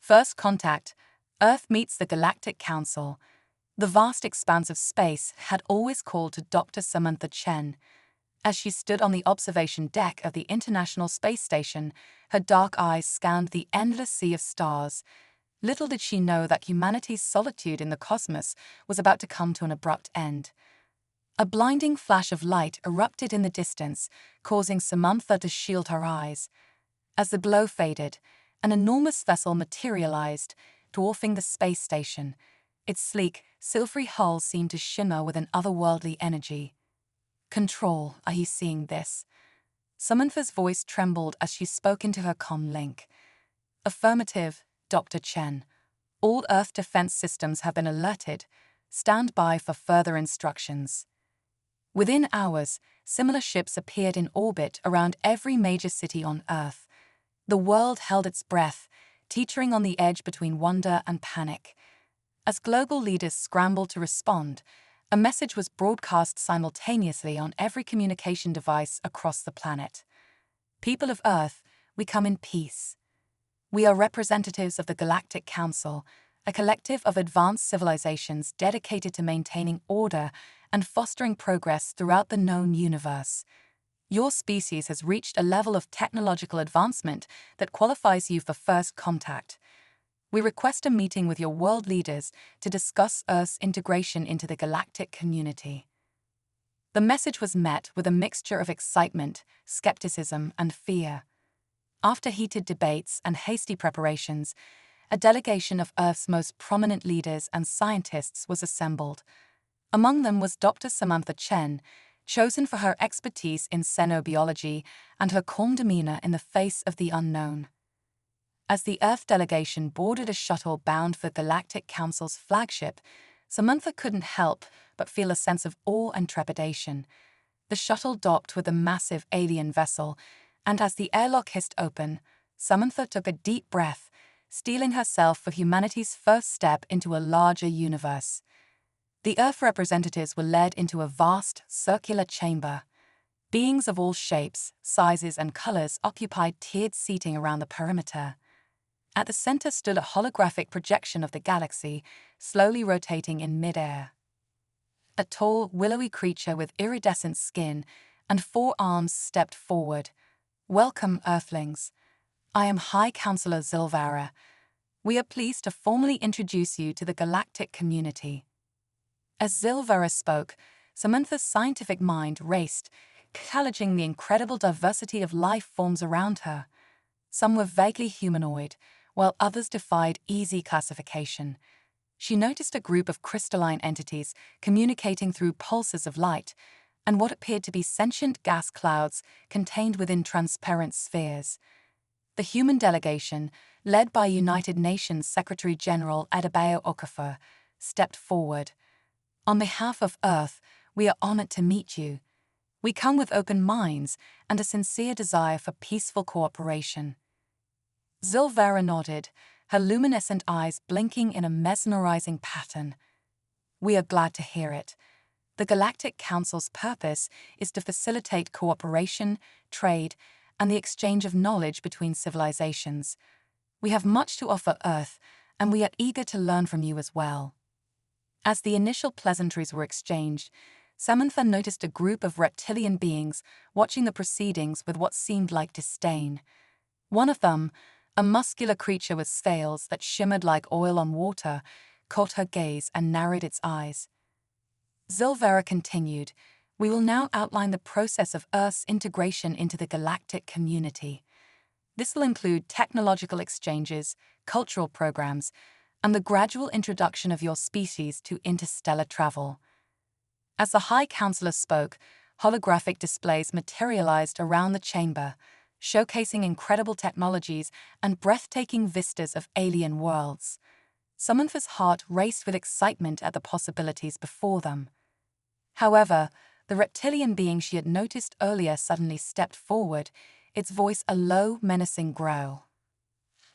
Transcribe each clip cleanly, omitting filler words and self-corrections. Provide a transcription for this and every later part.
First contact, Earth meets the Galactic Council. The vast expanse of space had always called to Dr. Samantha Chen. As she stood on the observation deck of the International Space Station, her dark eyes scanned the endless sea of stars. Little did she know that humanity's solitude in the cosmos was about to come to an abrupt end. A blinding flash of light erupted in the distance, causing Samantha to shield her eyes. As the glow faded, an enormous vessel materialized, dwarfing the space station. Its sleek, silvery hull seemed to shimmer with an otherworldly energy. "Control, are you seeing this?" Samantha's voice trembled as she spoke into her comm link. "Affirmative, Dr. Chen. All Earth defense systems have been alerted. Stand by for further instructions." Within hours, similar ships appeared in orbit around every major city on Earth. The world held its breath, teetering on the edge between wonder and panic. As global leaders scrambled to respond, a message was broadcast simultaneously on every communication device across the planet. "People of Earth, we come in peace. We are representatives of the Galactic Council, a collective of advanced civilizations dedicated to maintaining order and fostering progress throughout the known universe. Your species has reached a level of technological advancement that qualifies you for first contact. We request a meeting with your world leaders to discuss Earth's integration into the galactic community." The message was met with a mixture of excitement, skepticism, and fear. After heated debates and hasty preparations, a delegation of Earth's most prominent leaders and scientists was assembled. Among them was Dr. Samantha Chen, chosen for her expertise in xenobiology and her calm demeanor in the face of the unknown. As the Earth delegation boarded a shuttle bound for Galactic Council's flagship, Samantha couldn't help but feel a sense of awe and trepidation. The shuttle docked with a massive alien vessel, and as the airlock hissed open, Samantha took a deep breath, steeling herself for humanity's first step into a larger universe. The Earth representatives were led into a vast, circular chamber. Beings of all shapes, sizes, and colors occupied tiered seating around the perimeter. At the center stood a holographic projection of the galaxy, slowly rotating in midair. A tall, willowy creature with iridescent skin and 4 arms stepped forward. "Welcome, Earthlings. I am High Counselor Zilvara. We are pleased to formally introduce you to the galactic community." As Zilvara spoke, Samantha's scientific mind raced, cataloging the incredible diversity of life forms around her. Some were vaguely humanoid, while others defied easy classification. She noticed a group of crystalline entities communicating through pulses of light, and what appeared to be sentient gas clouds contained within transparent spheres. The human delegation, led by United Nations Secretary-General Adebayo Okafor, stepped forward. "On behalf of Earth, we are honored to meet you. We come with open minds and a sincere desire for peaceful cooperation." Zilvara nodded, her luminescent eyes blinking in a mesmerizing pattern. "We are glad to hear it. The Galactic Council's purpose is to facilitate cooperation, trade, and the exchange of knowledge between civilizations. We have much to offer Earth, and we are eager to learn from you as well." As the initial pleasantries were exchanged, Samantha noticed a group of reptilian beings watching the proceedings with what seemed like disdain. One of them, a muscular creature with scales that shimmered like oil on water, caught her gaze and narrowed its eyes. Zilvara continued, "We will now outline the process of Earth's integration into the galactic community. This will include technological exchanges, cultural programs, and the gradual introduction of your species to interstellar travel." As the High Counselor spoke, holographic displays materialized around the chamber, showcasing incredible technologies and breathtaking vistas of alien worlds. Samantha's heart raced with excitement at the possibilities before them. However, the reptilian being she had noticed earlier suddenly stepped forward, its voice a low, menacing growl.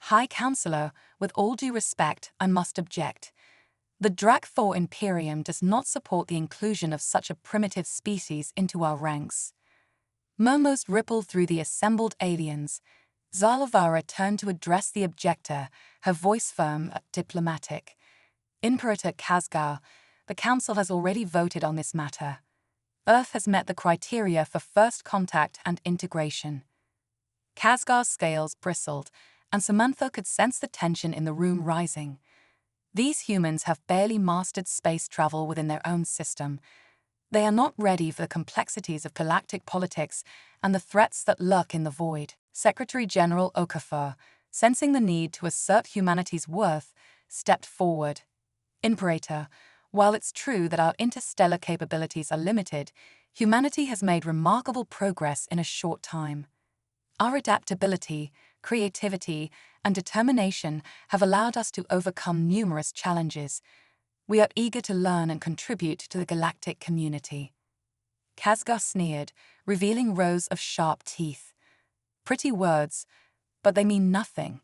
"High Counselor, with all due respect, I must object. The Drak-4 Imperium does not support the inclusion of such a primitive species into our ranks." Murmurs rippled through the assembled aliens. Zalavara turned to address the objector, her voice firm but diplomatic. Imperator Khazgar, the Council has already voted on this matter. Earth has met the criteria for first contact and integration. Khazgar's scales bristled, and Samantha could sense the tension in the room rising. These humans have barely mastered space travel within their own system. They are not ready for the complexities of galactic politics and the threats that lurk in the void. Secretary General Okafor, sensing the need to assert humanity's worth, stepped forward. Imperator, while it's true that our interstellar capabilities are limited, humanity has made remarkable progress in a short time. Our adaptability, creativity, and determination have allowed us to overcome numerous challenges. We are eager to learn and contribute to the galactic community. Khazgar sneered, revealing rows of sharp teeth. Pretty words, but they mean nothing.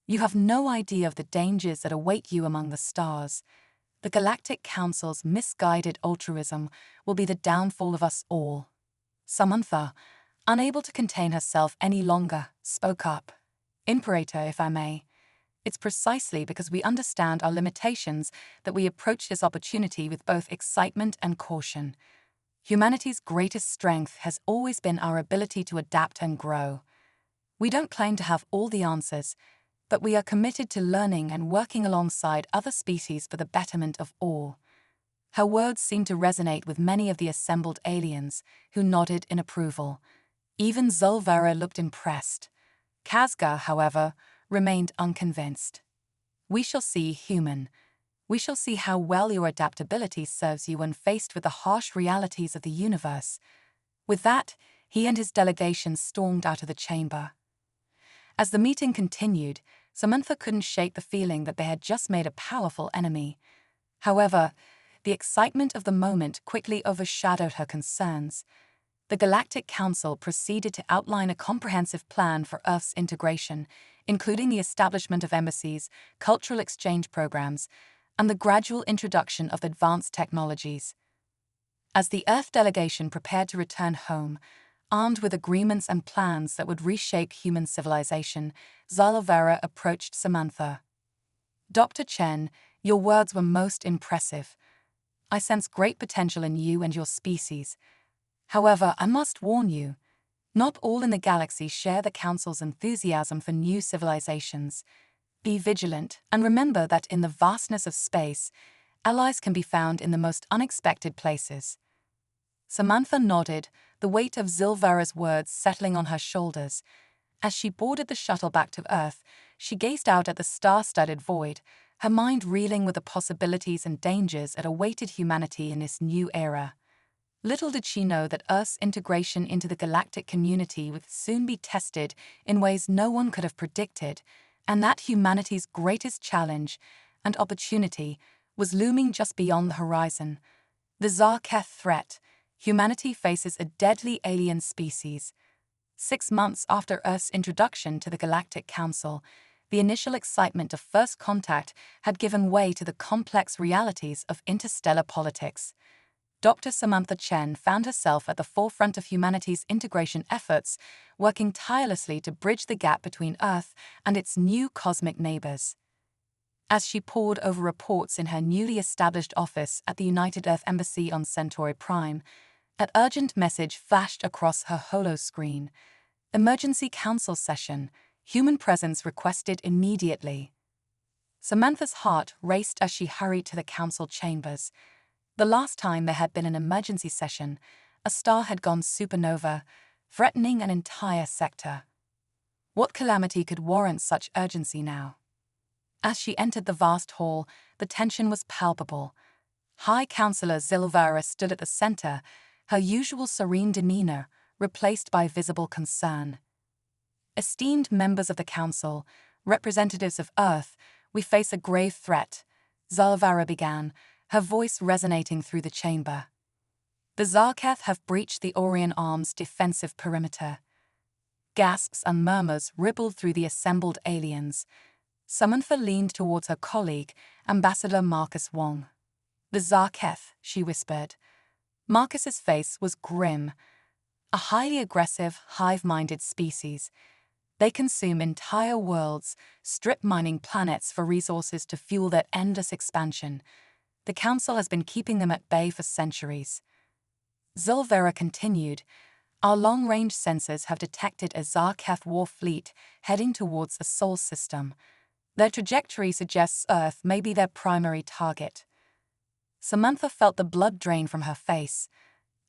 You have no idea of the dangers that await you among the stars. The Galactic Council's misguided altruism will be the downfall of us all. Samantha, unable to contain herself any longer, spoke up. Imperator, if I may. It's precisely because we understand our limitations that we approach this opportunity with both excitement and caution. Humanity's greatest strength has always been our ability to adapt and grow. We don't claim to have all the answers, but we are committed to learning and working alongside other species for the betterment of all. Her words seemed to resonate with many of the assembled aliens, who nodded in approval. Even Zulvara looked impressed. Khazgar, however, remained unconvinced. We shall see, human. We shall see how well your adaptability serves you when faced with the harsh realities of the universe. With that, he and his delegation stormed out of the chamber. As the meeting continued, Samantha couldn't shake the feeling that they had just made a powerful enemy. However, the excitement of the moment quickly overshadowed her concerns. The Galactic Council proceeded to outline a comprehensive plan for Earth's integration, including the establishment of embassies, cultural exchange programs, and the gradual introduction of advanced technologies. As the Earth delegation prepared to return home, armed with agreements and plans that would reshape human civilization, Zalavara approached Samantha. Dr. Chen, your words were most impressive. I sense great potential in you and your species. However, I must warn you, not all in the galaxy share the Council's enthusiasm for new civilizations. Be vigilant, and remember that in the vastness of space, allies can be found in the most unexpected places. Samantha nodded, the weight of Zilvara's words settling on her shoulders. As she boarded the shuttle back to Earth, she gazed out at the star-studded void, her mind reeling with the possibilities and dangers that awaited humanity in this new era. Little did she know that Earth's integration into the galactic community would soon be tested in ways no one could have predicted, and that humanity's greatest challenge and opportunity was looming just beyond the horizon. The Zarketh threat. Humanity faces a deadly alien species. 6 months after Earth's introduction to the Galactic Council, the initial excitement of first contact had given way to the complex realities of interstellar politics. Dr. Samantha Chen found herself at the forefront of humanity's integration efforts, working tirelessly to bridge the gap between Earth and its new cosmic neighbors. As she pored over reports in her newly established office at the United Earth Embassy on Centauri Prime, an urgent message flashed across her holoscreen. Emergency Council session. Human presence requested immediately. Samantha's heart raced as she hurried to the council chambers. The last time there had been an emergency session, a star had gone supernova, threatening an entire sector. What calamity could warrant such urgency now? As she entered the vast hall, the tension was palpable. High Councillor Zilvara stood at the center, her usual serene demeanor replaced by visible concern. Esteemed members of the Council, representatives of Earth, we face a grave threat, Zilvara began, her voice resonating through the chamber. The Zarketh have breached the Orion Arm's defensive perimeter. Gasps and murmurs rippled through the assembled aliens. Samantha leaned towards her colleague, Ambassador Marcus Wong. The Zarketh, she whispered. Marcus's face was grim. A highly aggressive, hive-minded species. They consume entire worlds, strip mining planets for resources to fuel their endless expansion. The Council has been keeping them at bay for centuries. Zulvera continued, "Our long-range sensors have detected a Zarketh war fleet heading towards the Sol system. Their trajectory suggests Earth may be their primary target." Samantha felt the blood drain from her face.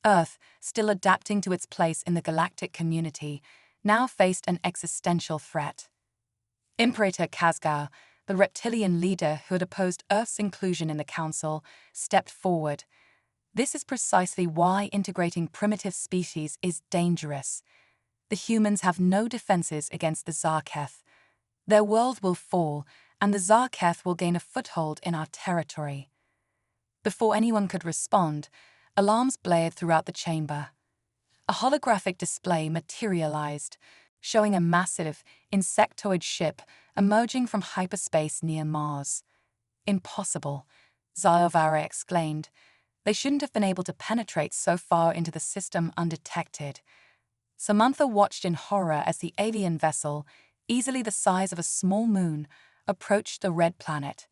Earth, still adapting to its place in the galactic community, now faced an existential threat. Imperator Khazgar, the reptilian leader who had opposed Earth's inclusion in the Council, stepped forward. "This is precisely why integrating primitive species is dangerous. The humans have no defenses against the Zarketh. Their world will fall, and the Zarketh will gain a foothold in our territory." Before anyone could respond, alarms blared throughout the chamber. A holographic display materialized, showing a massive, insectoid ship emerging from hyperspace near Mars. "Impossible," Zayovara exclaimed. "They shouldn't have been able to penetrate so far into the system undetected." Samantha watched in horror as the alien vessel, easily the size of a small moon, approached the red planet.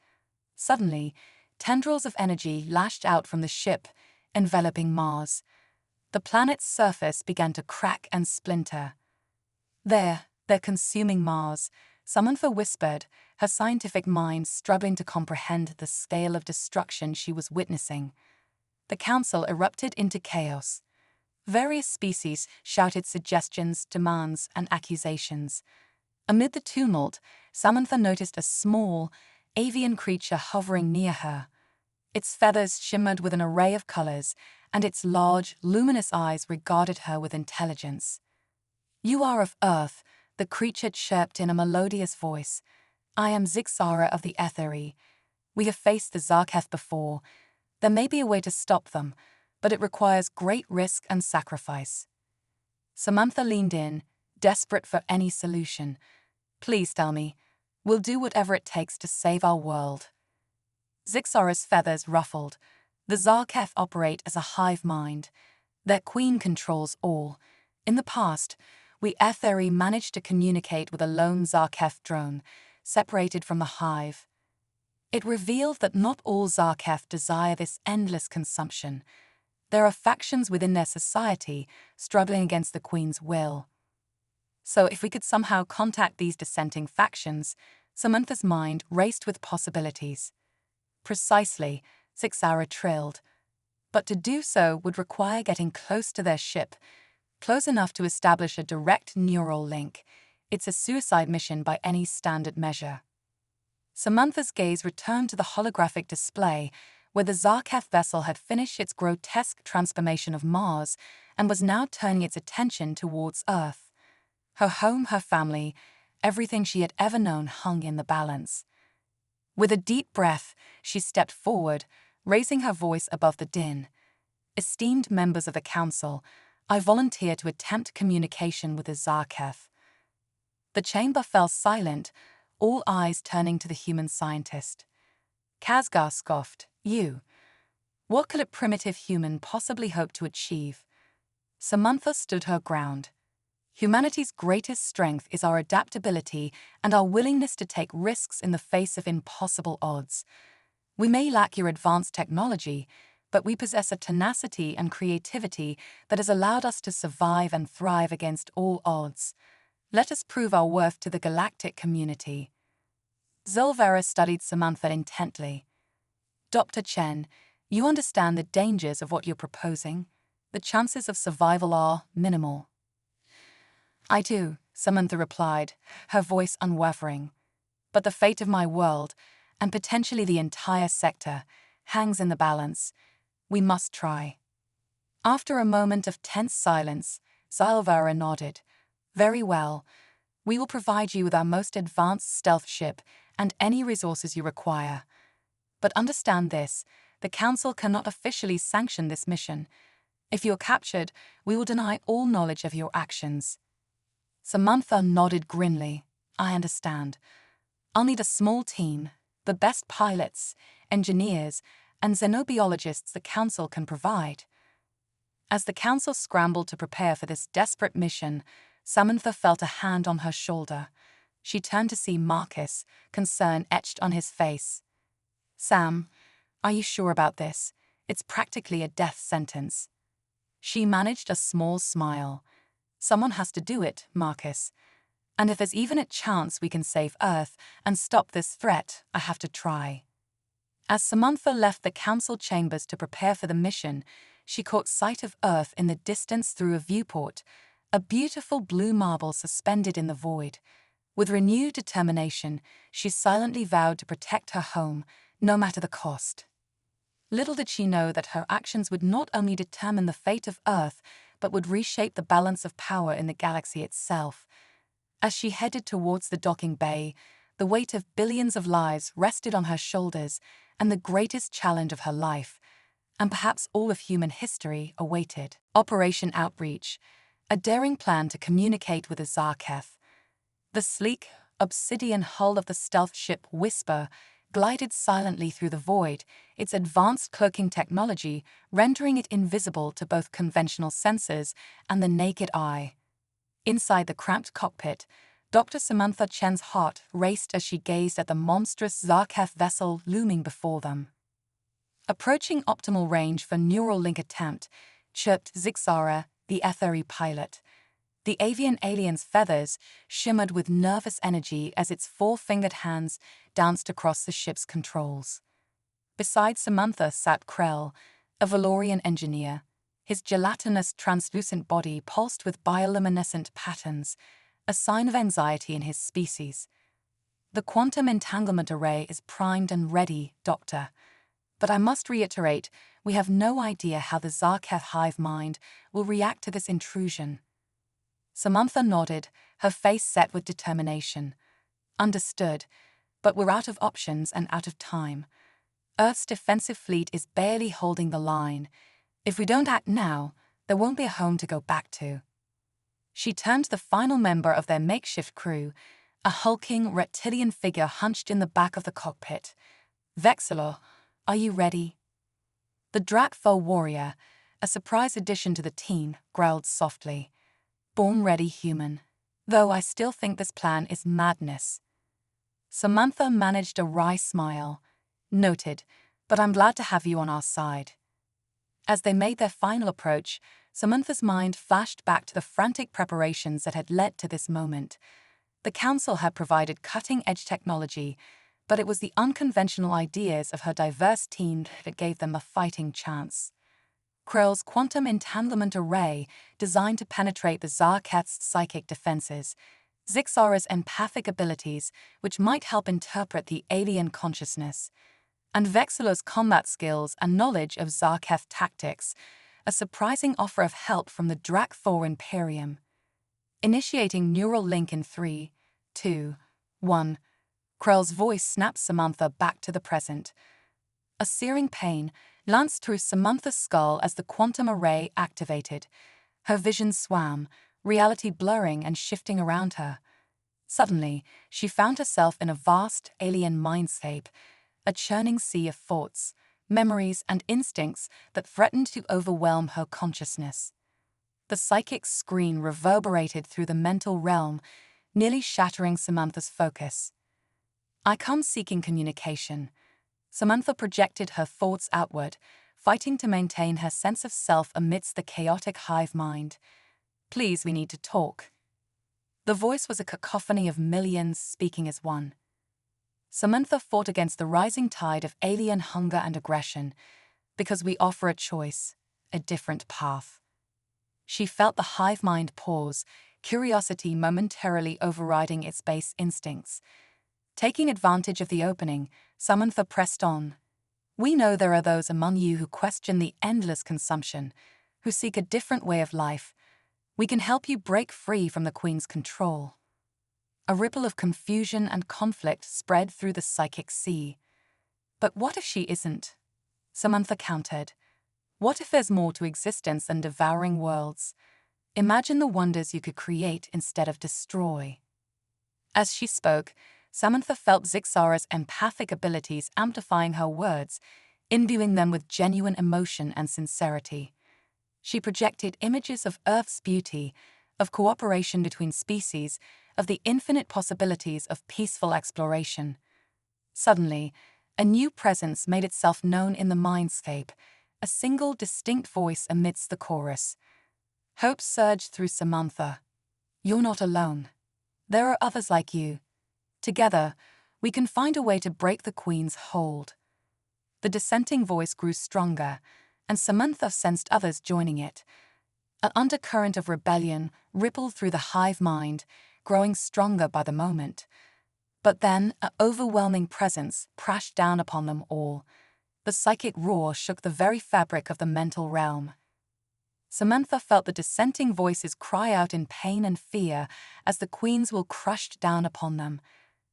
Suddenly, tendrils of energy lashed out from the ship, enveloping Mars. The planet's surface began to crack and splinter. They're consuming Mars," Samantha whispered, her scientific mind struggling to comprehend the scale of destruction she was witnessing. The Council erupted into chaos. Various species shouted suggestions, demands, and accusations. Amid the tumult, Samantha noticed a small, avian creature hovering near her. Its feathers shimmered with an array of colors, and its large, luminous eyes regarded her with intelligence. "You are of Earth," the creature chirped in a melodious voice. "I am Zixara of the Etheri. We have faced the Zarketh before. There may be a way to stop them, but it requires great risk and sacrifice." Samantha leaned in, desperate for any solution. "Please tell me. We'll do whatever it takes to save our world." Zixara's feathers ruffled. The Zarketh operate as a hive mind. Their queen controls all. In the past, we Etheri managed to communicate with a lone Zarketh drone, separated from the hive. It revealed that not all Zarketh desire this endless consumption. There are factions within their society struggling against the Queen's will. So if we could somehow contact these dissenting factions, Samantha's mind raced with possibilities. "Precisely," Zixara trilled. "But to do so would require getting close to their ship, close enough to establish a direct neural link. It's a suicide mission by any standard measure." Samantha's gaze returned to the holographic display, where the Zarketh vessel had finished its grotesque transformation of Mars and was now turning its attention towards Earth. Her home, her family, everything she had ever known hung in the balance. With a deep breath, she stepped forward, raising her voice above the din. "Esteemed members of the Council, I volunteer to attempt communication with the Zarketh." The chamber fell silent, all eyes turning to the human scientist. Khazgar scoffed, "You? What could a primitive human possibly hope to achieve?" Samantha stood her ground. "Humanity's greatest strength is our adaptability and our willingness to take risks in the face of impossible odds. We may lack your advanced technology, but we possess a tenacity and creativity that has allowed us to survive and thrive against all odds. Let us prove our worth to the galactic community." Zulvera studied Samantha intently. "Dr. Chen, you understand the dangers of what you're proposing? The chances of survival are minimal." "I do," Samantha replied, her voice unwavering. "But the fate of my world, and potentially the entire sector, hangs in the balance. We must try." After a moment of tense silence, Zulvera nodded. "Very well. We will provide you with our most advanced stealth ship and any resources you require. But understand this, the Council cannot officially sanction this mission. If you're captured, we will deny all knowledge of your actions." Samantha nodded grimly. "I understand. I'll need a small team, the best pilots, engineers, and xenobiologists the Council can provide." As the Council scrambled to prepare for this desperate mission, Samantha felt a hand on her shoulder. She turned to see Marcus, concern etched on his face. "Sam, are you sure about this? It's practically a death sentence." She managed a small smile. "Someone has to do it, Marcus. And if there's even a chance we can save Earth and stop this threat, I have to try." As Samantha left the council chambers to prepare for the mission, she caught sight of Earth in the distance through a viewport, a beautiful blue marble suspended in the void. With renewed determination, she silently vowed to protect her home, no matter the cost. Little did she know that her actions would not only determine the fate of Earth, but would reshape the balance of power in the galaxy itself. As she headed towards the docking bay, the weight of billions of lives rested on her shoulders, and the greatest challenge of her life, and perhaps all of human history, awaited. Operation Outreach, a daring plan to communicate with the Zarketh. The sleek, obsidian hull of the stealth ship Whisper glided silently through the void, its advanced cloaking technology rendering it invisible to both conventional sensors and the naked eye. Inside the cramped cockpit, Dr. Samantha Chen's heart raced as she gazed at the monstrous Zarketh vessel looming before them. "Approaching optimal range for neural link attempt," chirped Zixara, the ethery pilot. The avian alien's feathers shimmered with nervous energy as its four-fingered hands danced across the ship's controls. Beside Samantha sat Krell, a Valorian engineer. His gelatinous, translucent body pulsed with bioluminescent patterns, a sign of anxiety in his species. "The quantum entanglement array is primed and ready, Doctor. But I must reiterate, we have no idea how the Zarketh hive mind will react to this intrusion." Samantha nodded, her face set with determination. "Understood, but we're out of options and out of time. Earth's defensive fleet is barely holding the line. If we don't act now, there won't be a home to go back to." She turned to the final member of their makeshift crew, a hulking reptilian figure hunched in the back of the cockpit. "Vexilor, are you ready?" The Drakfo warrior, a surprise addition to the team, growled softly. "Born ready, human. Though I still think this plan is madness." Samantha managed a wry smile. "Noted, but I'm glad to have you on our side." As they made their final approach, Samantha's mind flashed back to the frantic preparations that had led to this moment. The Council had provided cutting-edge technology, but it was the unconventional ideas of her diverse team that gave them a fighting chance. Krell's quantum entanglement array, designed to penetrate the Zarketh's psychic defenses, Zixara's empathic abilities, which might help interpret the alien consciousness, and Vexilor's combat skills and knowledge of Zarketh tactics, a surprising offer of help from the Drakthor Imperium. Initiating neural link in 3, 2, 1. Krell's voice snapped Samantha back to the present. A searing pain lanced through Samantha's skull as the quantum array activated. Her vision swam, reality blurring and shifting around her. Suddenly, she found herself in a vast alien mindscape, a churning sea of thoughts, memories, and instincts that threatened to overwhelm her consciousness. The psychic screen reverberated through the mental realm, nearly shattering Samantha's focus. "I come seeking communication." Samantha projected her thoughts outward, fighting to maintain her sense of self amidst the chaotic hive mind. "Please, we need to talk." The voice was a cacophony of millions speaking as one. Samantha fought against the rising tide of alien hunger and aggression, because we offer a choice, a different path. She felt the hive mind pause, curiosity momentarily overriding its base instincts. Taking advantage of the opening, Samantha pressed on. "We know there are those among you who question the endless consumption, who seek a different way of life. We can help you break free from the Queen's control." A ripple of confusion and conflict spread through the psychic sea. "But what if she isn't?" Samantha countered. "What if there's more to existence than devouring worlds? Imagine the wonders you could create instead of destroy." As she spoke, Samantha felt Zixara's empathic abilities amplifying her words, imbuing them with genuine emotion and sincerity. She projected images of Earth's beauty, of cooperation between species, of the infinite possibilities of peaceful exploration. Suddenly, a new presence made itself known in the mindscape, a single distinct voice amidst the chorus. Hope surged through Samantha. You're not alone. There are others like you. Together, we can find a way to break the Queen's hold. The dissenting voice grew stronger, and Samantha sensed others joining it. An undercurrent of rebellion rippled through the hive mind, growing stronger by the moment. But then, an overwhelming presence crashed down upon them all. The psychic roar shook the very fabric of the mental realm. Samantha felt the dissenting voices cry out in pain and fear as the Queen's will crushed down upon them.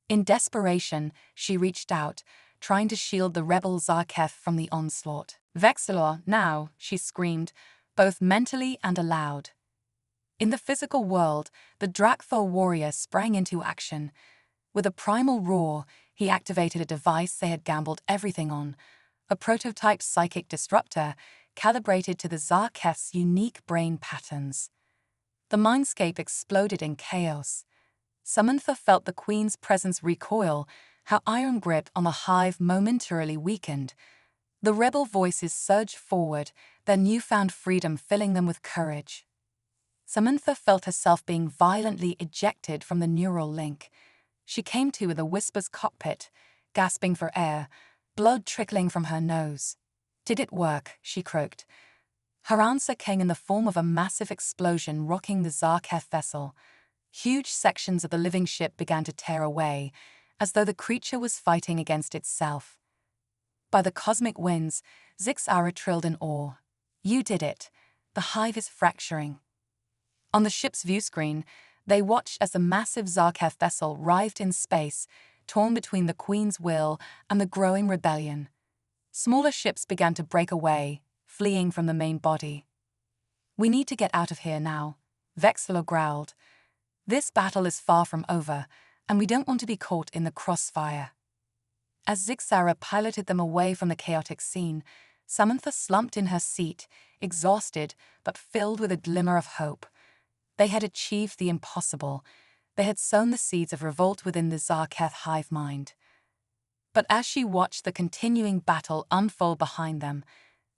In desperation, she reached out, trying to shield the rebel Zarketh from the onslaught. "Vexilor, now," she screamed, both mentally and aloud. In the physical world, the Drakthor warrior sprang into action. With a primal roar, he activated a device they had gambled everything on, a prototype psychic disruptor calibrated to the Zarketh's unique brain patterns. The mindscape exploded in chaos. Samantha felt the Queen's presence recoil, her iron grip on the hive momentarily weakened. The rebel voices surged forward, their newfound freedom filling them with courage. Samantha felt herself being violently ejected from the neural link. She came to in the Whisper's cockpit, gasping for air, blood trickling from her nose. "Did it work?" she croaked. Her answer came in the form of a massive explosion rocking the Zarketh vessel. Huge sections of the living ship began to tear away, as though the creature was fighting against itself. By the cosmic winds, Zixara trilled in awe. "You did it. The hive is fracturing." On the ship's viewscreen, they watched as the massive Zarketh vessel writhed in space, torn between the Queen's will and the growing rebellion. Smaller ships began to break away, fleeing from the main body. "We need to get out of here now," Vexilor growled. "This battle is far from over, and we don't want to be caught in the crossfire." As Zixara piloted them away from the chaotic scene, Samantha slumped in her seat, exhausted but filled with a glimmer of hope. They had achieved the impossible. They had sown the seeds of revolt within the Zarketh hive mind. But as she watched the continuing battle unfold behind them,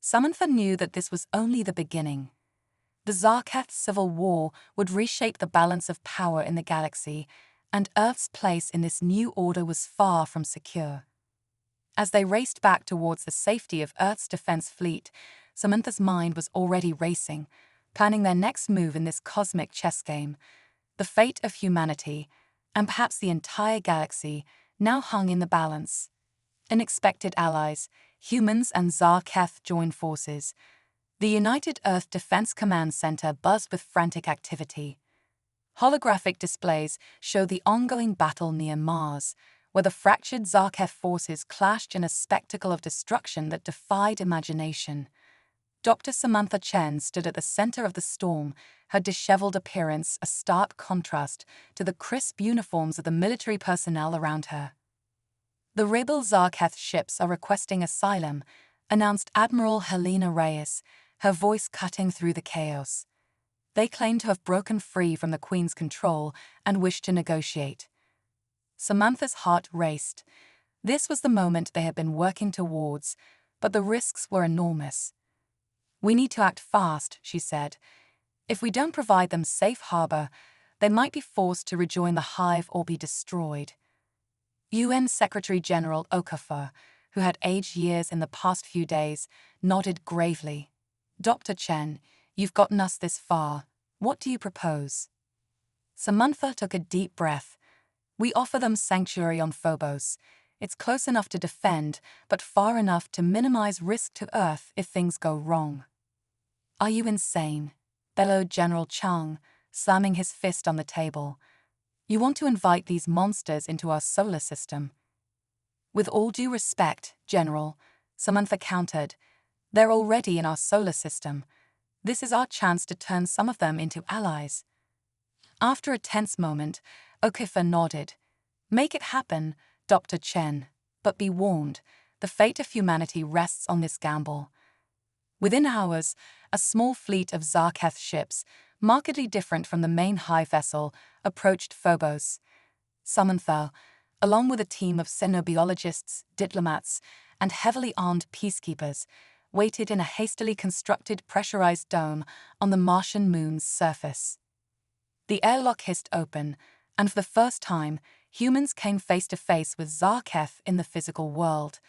Samantha knew that this was only the beginning. The Zarketh civil war would reshape the balance of power in the galaxy, and Earth's place in this new order was far from secure. As they raced back towards the safety of Earth's defense fleet, Samantha's mind was already racing, planning their next move in this cosmic chess game. The fate of humanity, and perhaps the entire galaxy, now hung in the balance. Unexpected allies, humans and Zarketh joined forces. The United Earth Defense Command Center buzzed with frantic activity. Holographic displays showed the ongoing battle near Mars, where the fractured Zarketh forces clashed in a spectacle of destruction that defied imagination. Dr. Samantha Chen stood at the center of the storm, her disheveled appearance a stark contrast to the crisp uniforms of the military personnel around her. "The rebel Zarketh ships are requesting asylum," announced Admiral Helena Reyes, her voice cutting through the chaos. "They claim to have broken free from the Queen's control and wish to negotiate." Samantha's heart raced. This was the moment they had been working towards, but the risks were enormous. "We need to act fast," she said. "If we don't provide them safe harbor, they might be forced to rejoin the hive or be destroyed." UN Secretary-General Okafor, who had aged years in the past few days, nodded gravely. "Dr. Chen, you've gotten us this far. What do you propose?" Samantha took a deep breath. "We offer them sanctuary on Phobos. It's close enough to defend, but far enough to minimize risk to Earth if things go wrong." "Are you insane?" bellowed General Chang, slamming his fist on the table. "You want to invite these monsters into our solar system?" "With all due respect, General," Samantha countered, "they're already in our solar system. This is our chance to turn some of them into allies." After a tense moment, Okafor nodded. "Make it happen, Dr. Chen, but be warned, the fate of humanity rests on this gamble." Within hours, a small fleet of Zarketh ships, markedly different from the main hive vessel, approached Phobos. Samantha, along with a team of xenobiologists, diplomats, and heavily armed peacekeepers, waited in a hastily constructed pressurized dome on the Martian moon's surface. The airlock hissed open, and for the first time, humans came face to face with Zarketh in the physical world.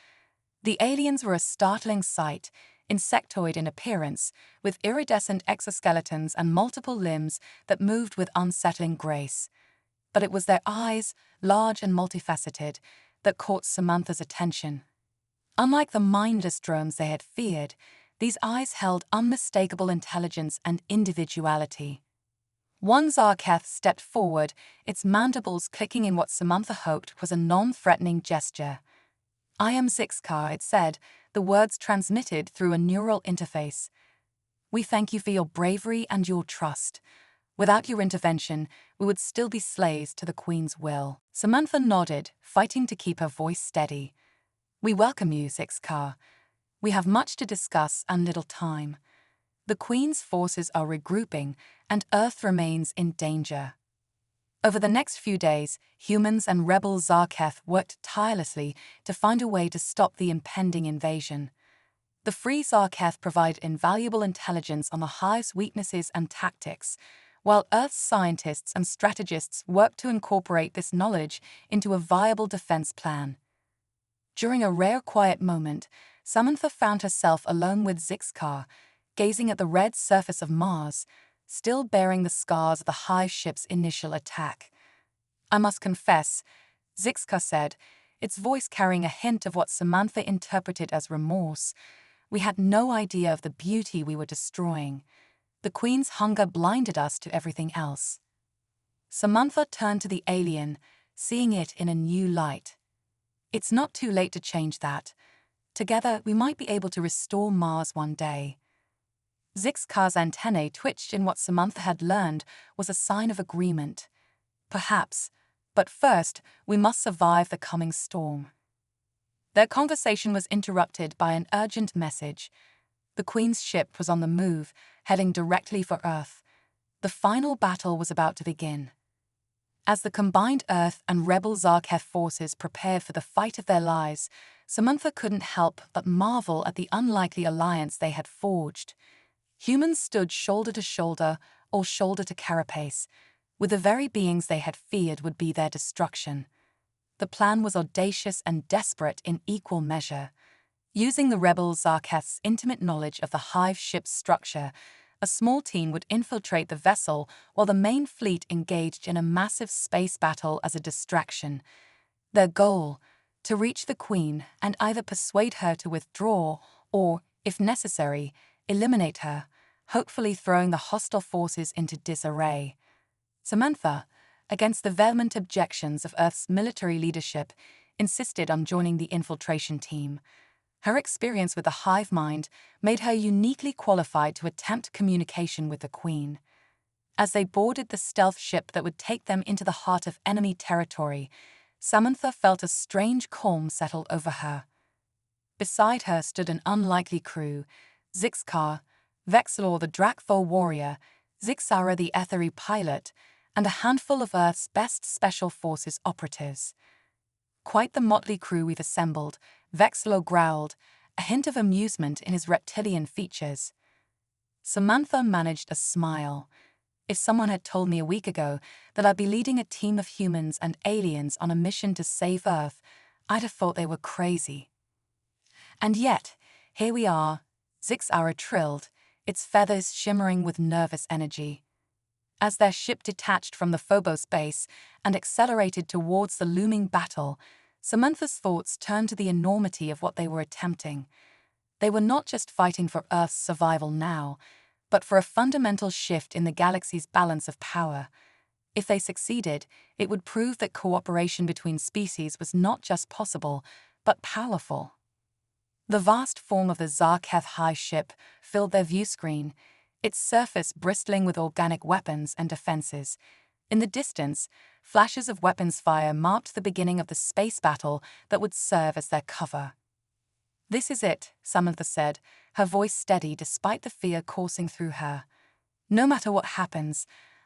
The aliens were a startling sight, insectoid in appearance, with iridescent exoskeletons and multiple limbs that moved with unsettling grace. But it was their eyes, large and multifaceted, that caught Samantha's attention. Unlike the mindless drones they had feared, these eyes held unmistakable intelligence and individuality. One Zarketh stepped forward, its mandibles clicking in what Samantha hoped was a non-threatening gesture. "I am Zixcar," it said, the words transmitted through a neural interface. "We thank you for your bravery and your trust. Without your intervention, we would still be slaves to the Queen's will." Samantha nodded, fighting to keep her voice steady. "We welcome you, Zixcar. We have much to discuss and little time. The Queen's forces are regrouping, and Earth remains in danger." Over the next few days, humans and rebel Zarketh worked tirelessly to find a way to stop the impending invasion. The Free Zarketh provided invaluable intelligence on the hive's weaknesses and tactics, while Earth's scientists and strategists worked to incorporate this knowledge into a viable defense plan. During a rare quiet moment, Samantha found herself alone with Zixcar, gazing at the red surface of Mars, still bearing the scars of the hive ship's initial attack. "I must confess," Zixcar said, its voice carrying a hint of what Samantha interpreted as remorse, "we had no idea of the beauty we were destroying. The Queen's hunger blinded us to everything else." Samantha turned to the alien, seeing it in a new light. "It's not too late to change that. Together, we might be able to restore Mars one day." Zixcar's antennae twitched in what Samantha had learned was a sign of agreement. "Perhaps, but first, we must survive the coming storm." Their conversation was interrupted by an urgent message. The Queen's ship was on the move, heading directly for Earth. The final battle was about to begin. As the combined Earth and rebel Zarketh forces prepared for the fight of their lives, Samantha couldn't help but marvel at the unlikely alliance they had forged. Humans stood shoulder to shoulder, or shoulder to carapace, with the very beings they had feared would be their destruction. The plan was audacious and desperate in equal measure. Using the rebel Zarketh's intimate knowledge of the hive ship's structure, a small team would infiltrate the vessel while the main fleet engaged in a massive space battle as a distraction. Their goal: to reach the Queen and either persuade her to withdraw or, if necessary, eliminate her, hopefully throwing the hostile forces into disarray. Samantha, against the vehement objections of Earth's military leadership, insisted on joining the infiltration team. Her experience with the hive mind made her uniquely qualified to attempt communication with the Queen. As they boarded the stealth ship that would take them into the heart of enemy territory, Samantha felt a strange calm settle over her. Beside her stood an unlikely crew: Zixcar, Vexilor the Drakthor warrior, Zixara the Ethery pilot, and a handful of Earth's best special forces operatives. "Quite the motley crew we've assembled," Vexilor growled, a hint of amusement in his reptilian features. Samantha managed a smile. If someone had told me a week ago that I'd be leading a team of humans and aliens on a mission to save Earth, I'd have thought they were crazy. And yet, here we are, Zixara trilled, its feathers shimmering with nervous energy. As their ship detached from the Phobos base and accelerated towards the looming battle, Samantha's thoughts turned to the enormity of what they were attempting. They were not just fighting for Earth's survival now, but for a fundamental shift in the galaxy's balance of power. If they succeeded, it would prove that cooperation between species was not just possible, but powerful. The vast form of the Zarketh High ship filled their view screen, its surface bristling with organic weapons and defenses. In the distance, flashes of weapons fire marked the beginning of the space battle that would serve as their cover. "This is it," Samantha said, her voice steady despite the fear coursing through her. No matter what happens,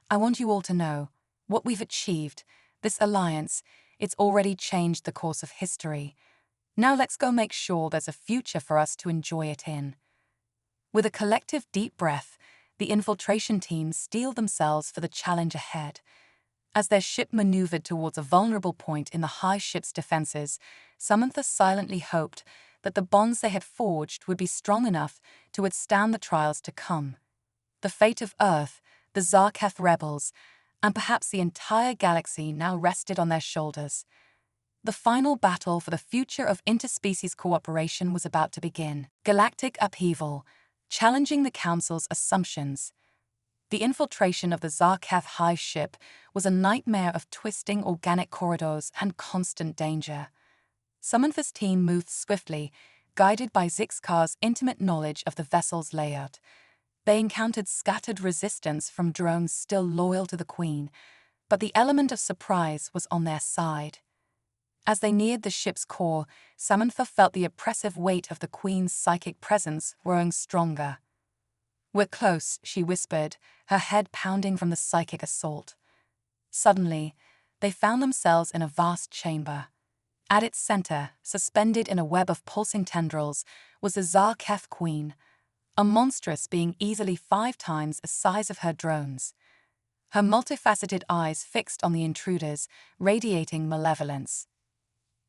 I want you all to know what we've achieved. This alliance, it's already changed the course of history. Now let's go make sure there's a future for us to enjoy it in." With a collective deep breath, the infiltration team steeled themselves for the challenge ahead. As their ship maneuvered towards a vulnerable point in the high ship's defenses, Samantha silently hoped that the bonds they had forged would be strong enough to withstand the trials to come. The fate of Earth, the Zarkef rebels, and perhaps the entire galaxy now rested on their shoulders. The final battle for the future of interspecies cooperation was about to begin. Galactic upheaval, challenging the Council's assumptions. The infiltration of the Zarkef High ship was a nightmare of twisting organic corridors and constant danger. Samantha's team moved swiftly, guided by Zixkar's intimate knowledge of the vessel's layout. They encountered scattered resistance from drones still loyal to the Queen, but the element of surprise was on their side. As they neared the ship's core, Samantha felt the oppressive weight of the Queen's psychic presence growing stronger. "We're close," she whispered, her head pounding from the psychic assault. Suddenly, they found themselves in a vast chamber. At its center, suspended in a web of pulsing tendrils, was the Zarkef Queen, a monstrous being easily 5 times the size of her drones. Her multifaceted eyes fixed on the intruders, radiating malevolence.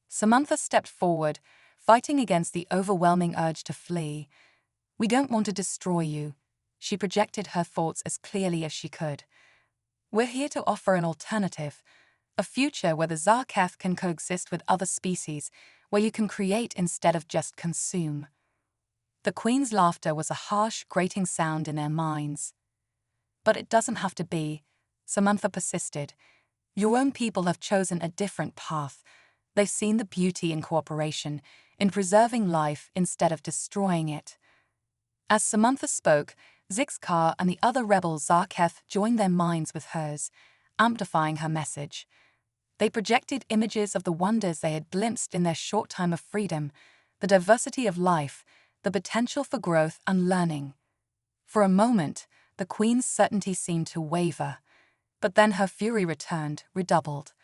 Samantha stepped forward, fighting against the overwhelming urge to flee. "We don't want to destroy you." She projected her thoughts as clearly as she could. "We're here to offer an alternative, a future where the Zarkef can coexist with other species, where you can create instead of just consume." The Queen's laughter was a harsh, grating sound in their minds. "But it doesn't have to be," Samantha persisted. "Your own people have chosen a different path. They've seen the beauty in cooperation, in preserving life instead of destroying it." As Samantha spoke, Zixkar and the other rebel Zarkef joined their minds with hers, amplifying her message. They projected images of the wonders they had glimpsed in their short time of freedom, the diversity of life, the potential for growth and learning. For a moment, the Queen's certainty seemed to waver, but then her fury returned, redoubled.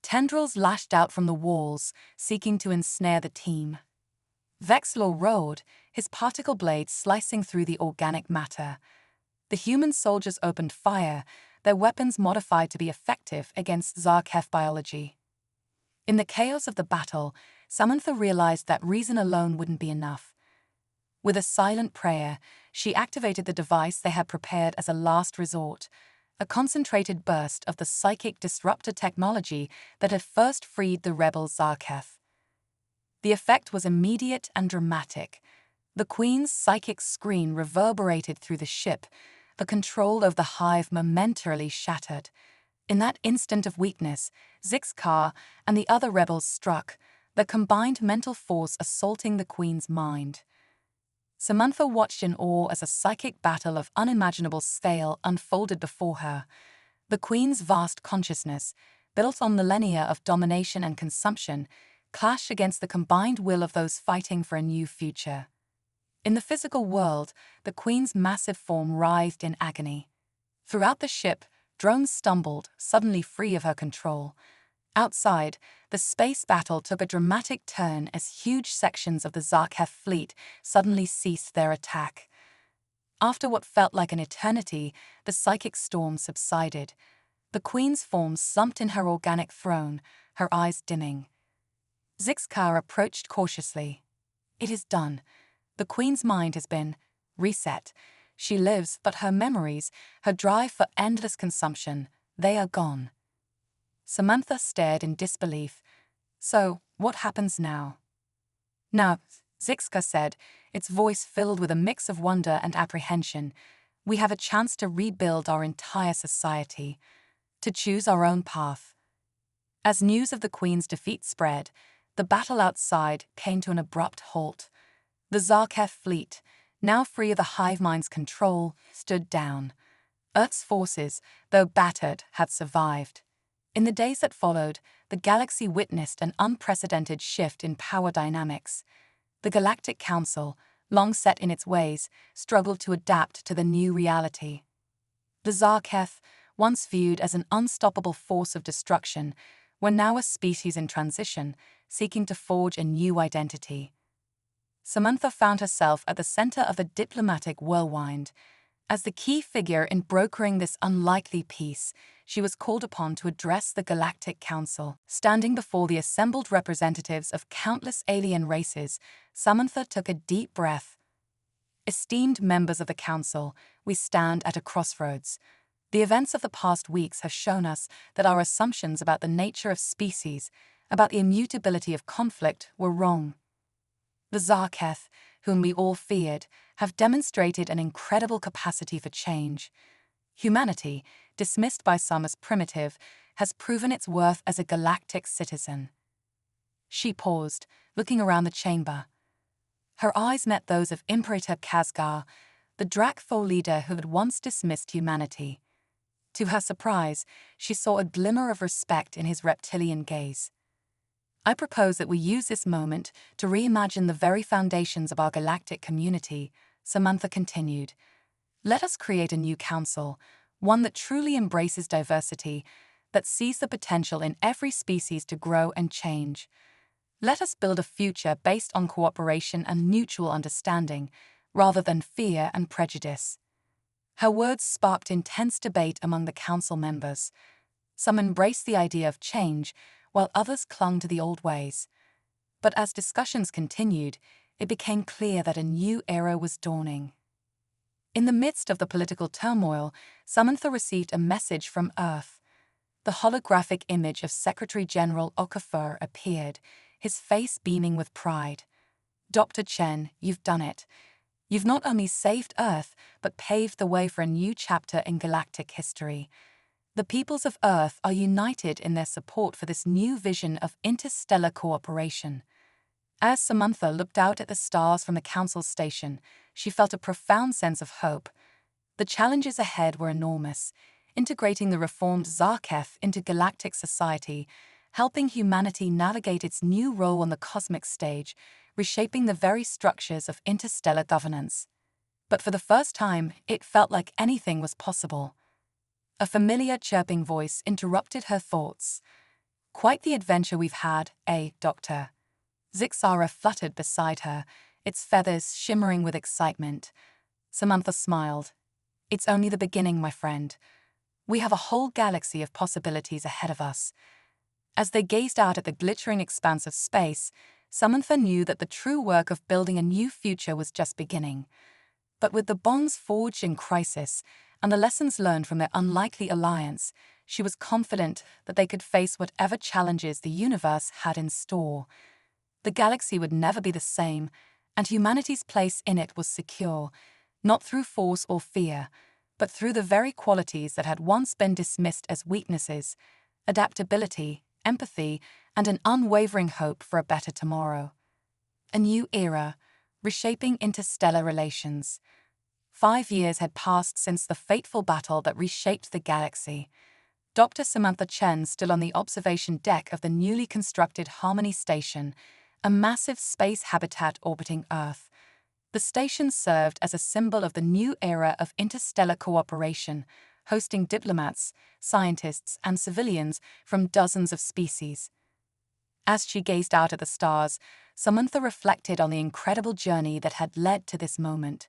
Tendrils lashed out from the walls, seeking to ensnare the team. Vexlor roared, his particle blades slicing through the organic matter. The human soldiers opened fire, their weapons modified to be effective against Zarkef biology. In the chaos of the battle, Samantha realized that reason alone wouldn't be enough. With a silent prayer, she activated the device they had prepared as a last resort, a concentrated burst of the psychic disruptor technology that had first freed the rebel Zarkef. The effect was immediate and dramatic. The Queen's psychic screen reverberated through the ship, the control of the hive momentarily shattered. In that instant of weakness, Zixkar and the other rebels struck, the combined mental force assaulting the Queen's mind. Samantha watched in awe as a psychic battle of unimaginable scale unfolded before her. The Queen's vast consciousness, built on millennia of domination and consumption, clashed against the combined will of those fighting for a new future. In the physical world, the Queen's massive form writhed in agony. Throughout the ship, drones stumbled, suddenly free of her control. Outside, the space battle took a dramatic turn as huge sections of the Zarkef fleet suddenly ceased their attack. After what felt like an eternity, the psychic storm subsided. The Queen's form slumped in her organic throne, her eyes dimming. Zixkar approached cautiously. "It is done. The Queen's mind has been reset. She lives, but her memories, her drive for endless consumption, they are gone." Samantha stared in disbelief. "So, what happens now?" "Now," Zixkar said, its voice filled with a mix of wonder and apprehension, "we have a chance to rebuild our entire society, to choose our own path." As news of the Queen's defeat spread, the battle outside came to an abrupt halt. The Zarkef fleet, now free of the hive mind's control, stood down. Earth's forces, though battered, had survived. In the days that followed, the galaxy witnessed an unprecedented shift in power dynamics. The Galactic Council, long set in its ways, struggled to adapt to the new reality. The Zarketh, once viewed as an unstoppable force of destruction, were now a species in transition, seeking to forge a new identity. Samantha found herself at the center of a diplomatic whirlwind. As the key figure in brokering this unlikely peace, she was called upon to address the Galactic Council. Standing before the assembled representatives of countless alien races, Samantha took a deep breath. Esteemed members of the Council, we stand at a crossroads. The events of the past weeks have shown us that our assumptions about the nature of species, about the immutability of conflict, were wrong. The Zarketh, whom we all feared, have demonstrated an incredible capacity for change. Humanity, dismissed by some as primitive, has proven its worth as a galactic citizen. She paused, looking around the chamber. Her eyes met those of Imperator Khazgar, the Drakthor leader who had once dismissed humanity. To her surprise, she saw a glimmer of respect in his reptilian gaze. I propose that we use this moment to reimagine the very foundations of our galactic community, Samantha continued. Let us create a new council, one that truly embraces diversity, that sees the potential in every species to grow and change. Let us build a future based on cooperation and mutual understanding, rather than fear and prejudice. Her words sparked intense debate among the council members. Some embraced the idea of change, while others clung to the old ways. But as discussions continued, it became clear that a new era was dawning. In the midst of the political turmoil, Samantha received a message from Earth. The holographic image of Secretary General Okafor appeared, his face beaming with pride. Dr. Chen, you've done it. You've not only saved Earth, but paved the way for a new chapter in galactic history. The peoples of Earth are united in their support for this new vision of interstellar cooperation. As Samantha looked out at the stars from the Council's station, she felt a profound sense of hope. The challenges ahead were enormous, integrating the reformed Zarketh into galactic society, helping humanity navigate its new role on the cosmic stage, reshaping the very structures of interstellar governance. But for the first time, it felt like anything was possible. A familiar chirping voice interrupted her thoughts. Quite the adventure we've had, eh, Doctor? Zixara fluttered beside her, its feathers shimmering with excitement. Samantha smiled. It's only the beginning, my friend. We have a whole galaxy of possibilities ahead of us. As they gazed out at the glittering expanse of space, Samantha knew that the true work of building a new future was just beginning. But with the bonds forged in crisis and the lessons learned from their unlikely alliance, she was confident that they could face whatever challenges the universe had in store. The galaxy would never be the same, and humanity's place in it was secure, not through force or fear, but through the very qualities that had once been dismissed as weaknesses: adaptability, empathy, and an unwavering hope for a better tomorrow. A new era, reshaping interstellar relations. 5 years had passed since the fateful battle that reshaped the galaxy. Dr. Samantha Chen stood on the observation deck of the newly constructed Harmony Station, a massive space habitat orbiting Earth. The station served as a symbol of the new era of interstellar cooperation, hosting diplomats, scientists, and civilians from dozens of species. As she gazed out at the stars, Samantha reflected on the incredible journey that had led to this moment.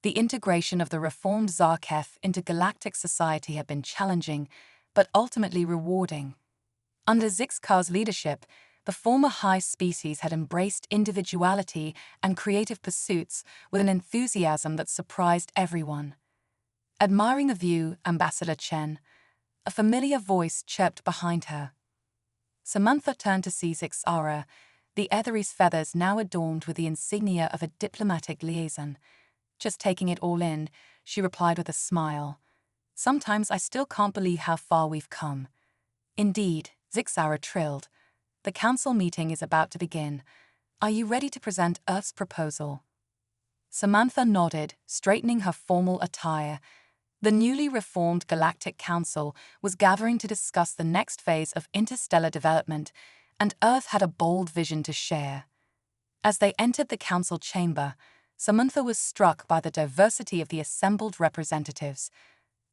The integration of the reformed Zarketh into galactic society had been challenging, but ultimately rewarding. Under Zixar's leadership, the former high species had embraced individuality and creative pursuits with an enthusiasm that surprised everyone. Admiring the view, Ambassador Chen, a familiar voice chirped behind her. Samantha turned to see Zixara, the Ethery's feathers now adorned with the insignia of a diplomatic liaison. Just taking it all in, she replied with a smile. Sometimes I still can't believe how far we've come. Indeed, Zixara trilled. The council meeting is about to begin. Are you ready to present Earth's proposal? Samantha nodded, straightening her formal attire. The newly reformed Galactic Council was gathering to discuss the next phase of interstellar development, and Earth had a bold vision to share. As they entered the council chamber, Samantha was struck by the diversity of the assembled representatives.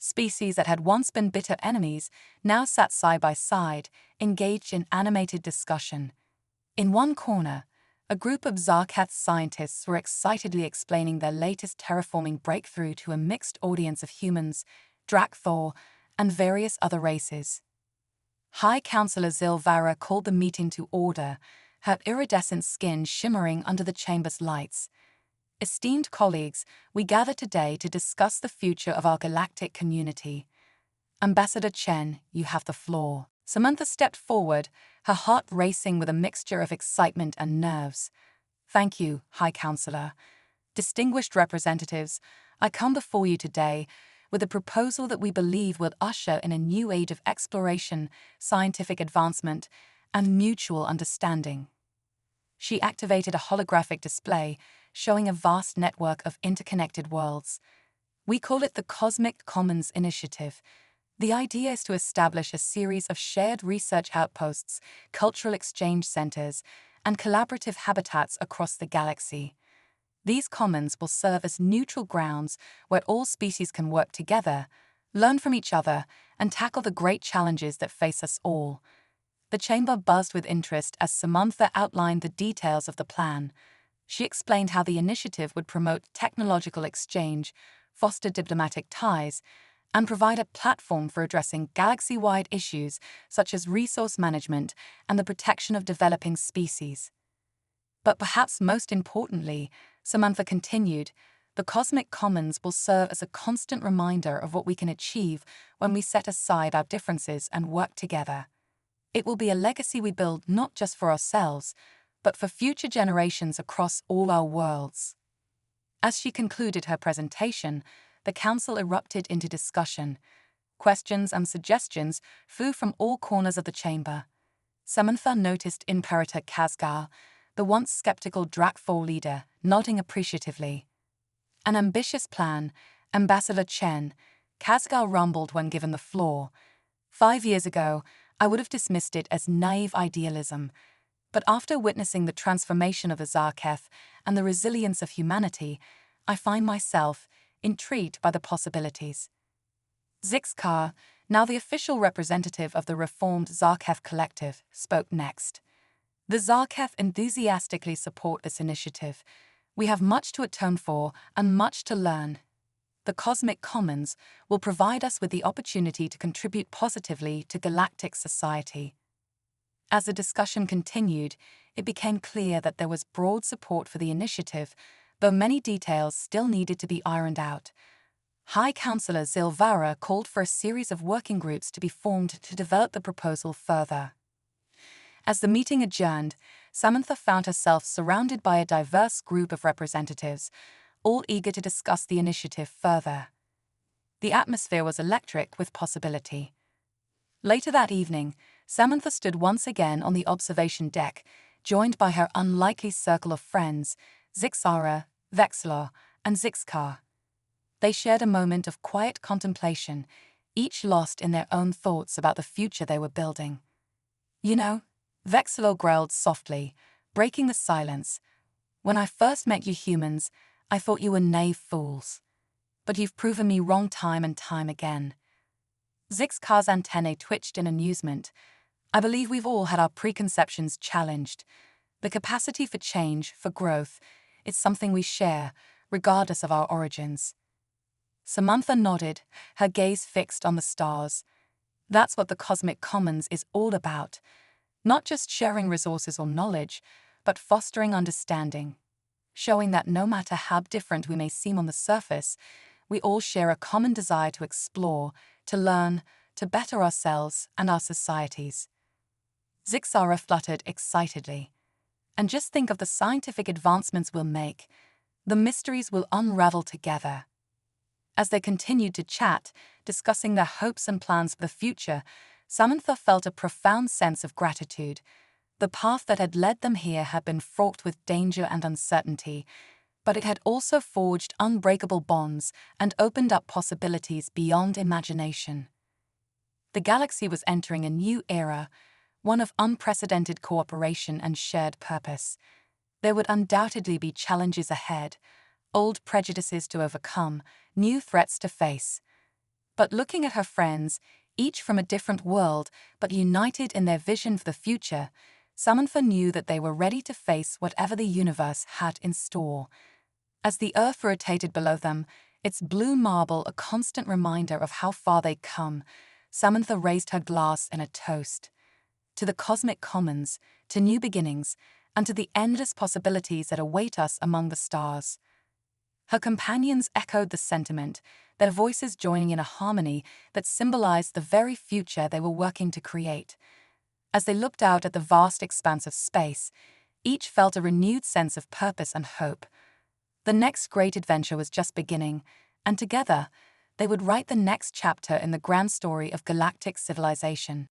Species that had once been bitter enemies now sat side by side, engaged in animated discussion. In one corner, a group of Zarketh scientists were excitedly explaining their latest terraforming breakthrough to a mixed audience of humans, Drakthor, and various other races. High Counselor Zilvara called the meeting to order, her iridescent skin shimmering under the chamber's lights. Esteemed colleagues, we gather today to discuss the future of our galactic community. Ambassador Chen, you have the floor. Samantha stepped forward, her heart racing with a mixture of excitement and nerves. Thank you, High Counselor. Distinguished representatives, I come before you today with a proposal that we believe will usher in a new age of exploration, scientific advancement, and mutual understanding. She activated a holographic display showing a vast network of interconnected worlds. We call it the Cosmic Commons Initiative. The idea is to establish a series of shared research outposts, cultural exchange centers, and collaborative habitats across the galaxy. These commons will serve as neutral grounds where all species can work together, learn from each other, and tackle the great challenges that face us all. The chamber buzzed with interest as Samantha outlined the details of the plan. She explained how the initiative would promote technological exchange, foster diplomatic ties, and provide a platform for addressing galaxy-wide issues such as resource management and the protection of developing species. But perhaps most importantly, Samantha continued, the Cosmic Commons will serve as a constant reminder of what we can achieve when we set aside our differences and work together. It will be a legacy we build not just for ourselves, but for future generations across all our worlds. As she concluded her presentation, the council erupted into discussion. Questions and suggestions flew from all corners of the chamber. Samantha noticed Imperator Kazgal, the once skeptical Drakthor leader, nodding appreciatively. An ambitious plan, Ambassador Chen, Kazgal rumbled when given the floor. 5 years ago, I would have dismissed it as naive idealism, but after witnessing the transformation of the Zarketh and the resilience of humanity, I find myself intrigued by the possibilities. Zixkar, now the official representative of the reformed Zarketh Collective, spoke next. The Zarketh enthusiastically support this initiative. We have much to atone for and much to learn. The Cosmic Commons will provide us with the opportunity to contribute positively to galactic society. As the discussion continued, it became clear that there was broad support for the initiative, though many details still needed to be ironed out. High Counselor Zilvara called for a series of working groups to be formed to develop the proposal further. As the meeting adjourned, Samantha found herself surrounded by a diverse group of representatives, all eager to discuss the initiative further. The atmosphere was electric with possibility. Later that evening, Samantha stood once again on the observation deck, joined by her unlikely circle of friends, Zixara, Vexlor, and Zixkar. They shared a moment of quiet contemplation, each lost in their own thoughts about the future they were building. You know, Vexlor growled softly, breaking the silence. When I first met you humans, I thought you were naive fools. But you've proven me wrong time and time again. Zixkar's antennae twitched in amusement. I believe we've all had our preconceptions challenged. The capacity for change, for growth, is something we share, regardless of our origins. Samantha nodded, her gaze fixed on the stars. That's what the Cosmic Commons is all about. Not just sharing resources or knowledge, but fostering understanding. Showing that no matter how different we may seem on the surface, we all share a common desire to explore, to learn, to better ourselves and our societies. Zixara fluttered excitedly. And just think of the scientific advancements we'll make. The mysteries will unravel together. As they continued to chat, discussing their hopes and plans for the future, Samantha felt a profound sense of gratitude. The path that had led them here had been fraught with danger and uncertainty, but it had also forged unbreakable bonds and opened up possibilities beyond imagination. The galaxy was entering a new era, one of unprecedented cooperation and shared purpose. There would undoubtedly be challenges ahead, old prejudices to overcome, new threats to face. But looking at her friends, each from a different world but united in their vision for the future, Samantha knew that they were ready to face whatever the universe had in store. As the earth rotated below them, its blue marble a constant reminder of how far they'd come, Samantha raised her glass in a toast. To the cosmic commons, to new beginnings, and to the endless possibilities that await us among the stars. Her companions echoed the sentiment, their voices joining in a harmony that symbolized the very future they were working to create. As they looked out at the vast expanse of space, each felt a renewed sense of purpose and hope. The next great adventure was just beginning, and together, they would write the next chapter in the grand story of galactic civilization.